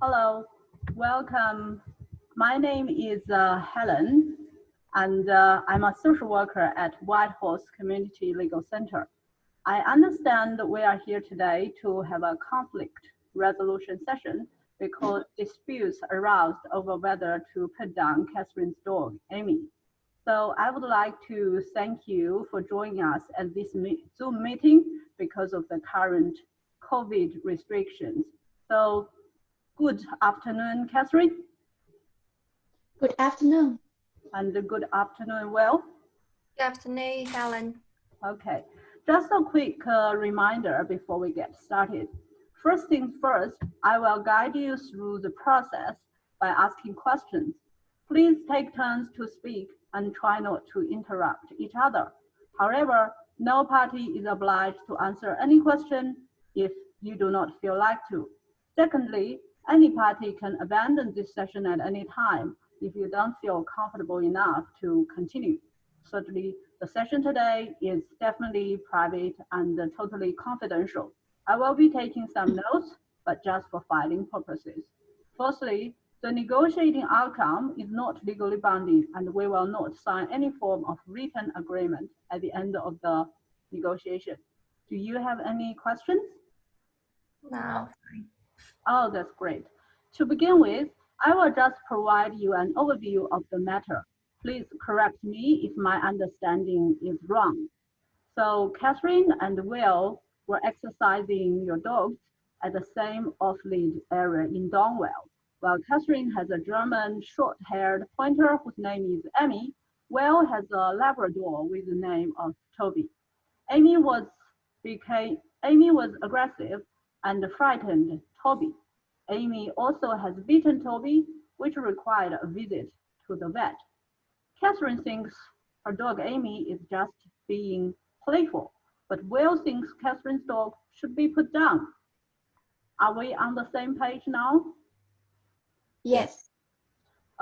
Hello, welcome. My name is Helen, and I'm a social worker at White Horse Community Legal Center. I understand we are here today to have a conflict resolution session because disputes aroused over whether to put down Catherine's dog, Amy. So I would like to thank you for joining us at this Zoom meeting because of the current COVID restrictions. So good afternoon, Catherine. Good afternoon. And good afternoon, Will. Good afternoon, Helen. Okay, just a quick reminder before we get started. First things first, I will guide you through the process by asking questions. Please take turns to speak and try not to interrupt each other. However, no party is obliged to answer any question if you do not feel like to. Secondly, any party can abandon this session at any time if you don't feel comfortable enough to continue. Thirdly, the session today is definitely private and totally confidential. I will be taking some notes, but just for filing purposes. Fourthly, the negotiating outcome is not legally binding, and we will not sign any form of written agreement at the end of the negotiation. Do you have any questions? No. Oh, that's great. To begin with, I will just provide you an overview of the matter. Please correct me if my understanding is wrong. So Catherine and Will were exercising your dogs at the same off-lead area in Donwell. While Catherine has a German short-haired pointer whose name is Amy, Will has a Labrador with the name of Toby. Amy was aggressive and frightened Toby. Amy also has bitten Toby, which required a visit to the vet. Catherine thinks her dog Amy is just being playful, but Will thinks Catherine's dog should be put down. Are we on the same page now? Yes.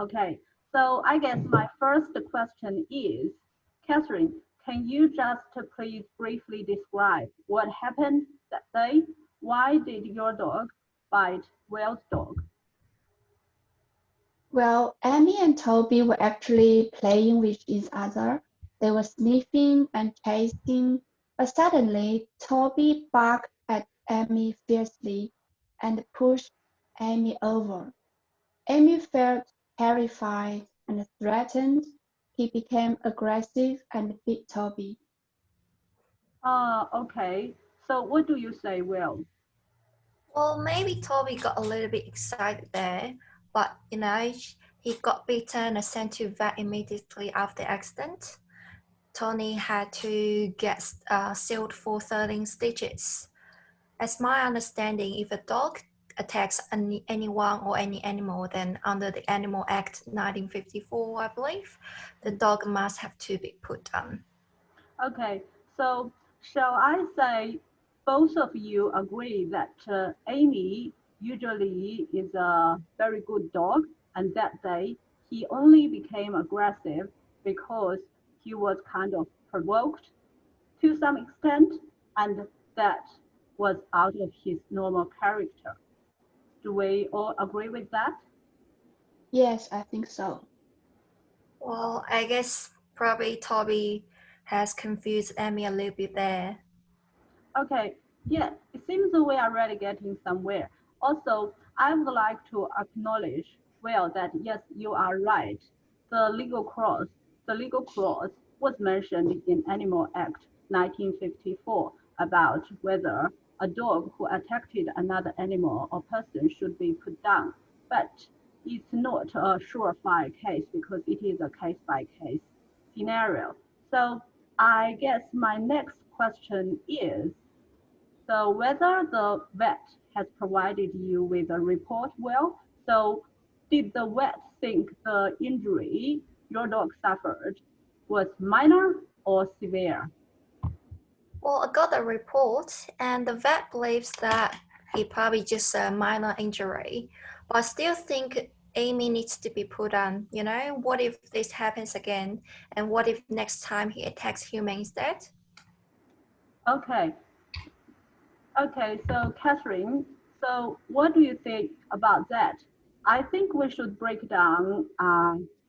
Okay, so I guess my first question is, Catherine, can you just please briefly describe what happened that day? Why did your dog bite Will's dog? Well, Amy and Toby were actually playing with each other. They were sniffing and chasing, but suddenly Toby barked at Amy fiercely and pushed Amy over. Amy felt terrified and threatened. He became aggressive and bit Toby. Okay, so what do you say, Will? Well, maybe Toby got a little bit excited there, but he got bitten and sent to vet immediately after the accident. Tony had to get sealed for 13 stitches. As my understanding, if a dog attacks anyone or any animal, then under the Animal Act 1954, I believe, the dog must have to be put down. Okay, so shall I say both of you agree that Amy usually is a very good dog, and that day he only became aggressive because he was kind of provoked to some extent, and that was out of his normal character. Do we all agree with that? Yes, I think so. Well, I guess probably Toby has confused Amy a little bit there. Okay, yeah, it seems that we are really getting somewhere. Also, I would like to acknowledge, well, that yes, you are right. The legal clause was mentioned in Animal Act 1954 about whether a dog who attacked another animal or person should be put down. But it's not a surefire case because it is a case-by-case scenario. So I guess my next question is, so whether the vet has provided you with a report, well, so did the vet think the injury your dog suffered was minor or severe? Well, I got a report, and the vet believes that it probably just a minor injury, but I still think Amy needs to be put on. What if this happens again, and what if next time he attacks human instead? Okay, so Catherine, So what do you think about that? I think we should break down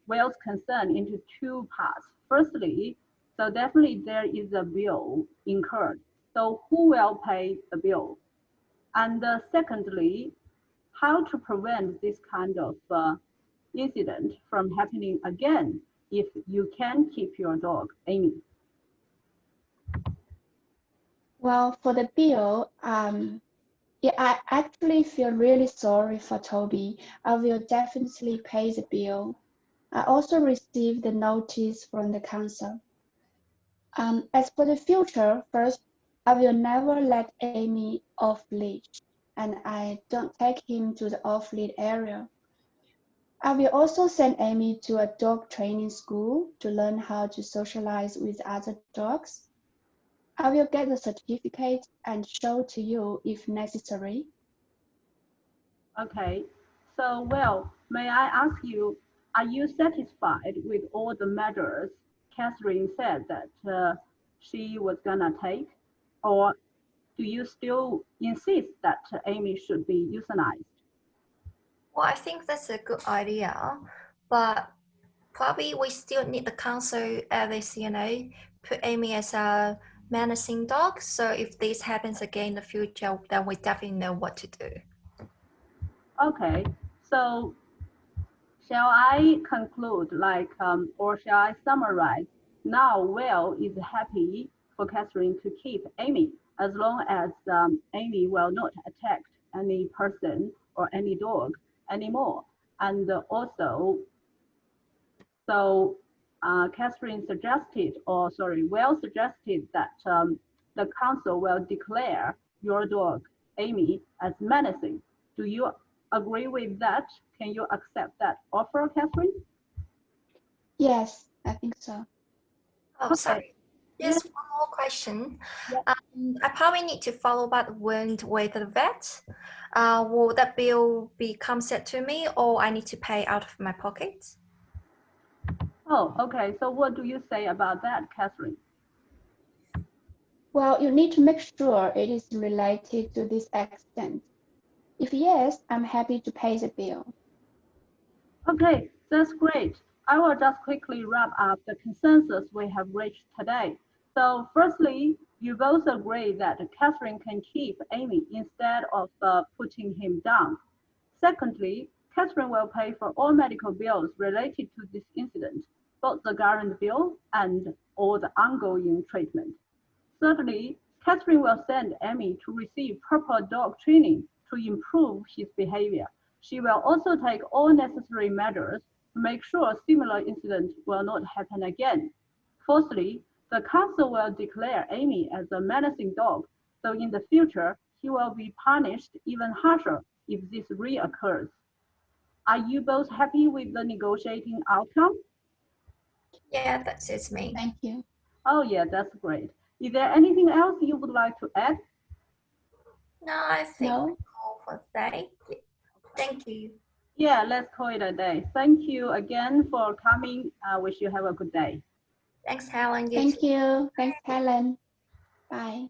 Will's concern into two parts. Firstly, so definitely there is a bill incurred. So who will pay the bill? And secondly, how to prevent this kind of incident from happening again if you can keep your dog, Amy? Well, for the bill, yeah, I actually feel really sorry for Toby. I will definitely pay the bill. I also received the notice from the council. As for the future, first, I will never let Amy off leash, and I don't take him to the off lead area. I will also send Amy to a dog training school to learn how to socialize with other dogs. I will get the certificate and show to you if necessary. Okay, so well, may I ask you, are you satisfied with all the measures Catherine said that she was gonna take? Or do you still insist that Amy should be euthanized? Well, I think that's a good idea, but probably we still need the council at least, put Amy as a menacing dog. So if this happens again in the future, then we definitely know what to do. Okay, so shall I conclude or shall I summarize? Now Will is happy for Catherine to keep Amy as long as Amy will not attack any person or any dog anymore. And also, so Catherine suggested, Will suggested that the council will declare your dog, Amy, as menacing. Do you agree with that? Can you accept that offer, Catherine? Yes, I think so. Oh, Okay. sorry. Yes. Just one more question. Yeah. I probably need to follow up wound with the vet. Will that bill become set to me, or I need to pay out of my pocket? Oh, okay. So what do you say about that, Catherine? Well, you need to make sure it is related to this accident. If yes, I'm happy to pay the bill. Okay, that's great. I will just quickly wrap up the consensus we have reached today. So firstly, you both agree that Catherine can keep Amy instead of putting him down. Secondly, Catherine will pay for all medical bills related to this incident, both the current bill and all the ongoing treatment. Thirdly, Catherine will send Amy to receive proper dog training to improve his behavior. She will also take all necessary measures to make sure similar incidents will not happen again. Fourthly, the council will declare Amy as a menacing dog, so in the future, he will be punished even harsher if this reoccurs. Are you both happy with the negotiating outcome? Yeah, that suits me. Thank you. Oh yeah, that's great. Is there anything else you would like to add? No, I think No? that's all for today. Thank you. Yeah, let's call it a day. Thank you again for coming. I wish you have a good day. Thanks, Helen. You Thank too. you. Thanks, Helen. Bye.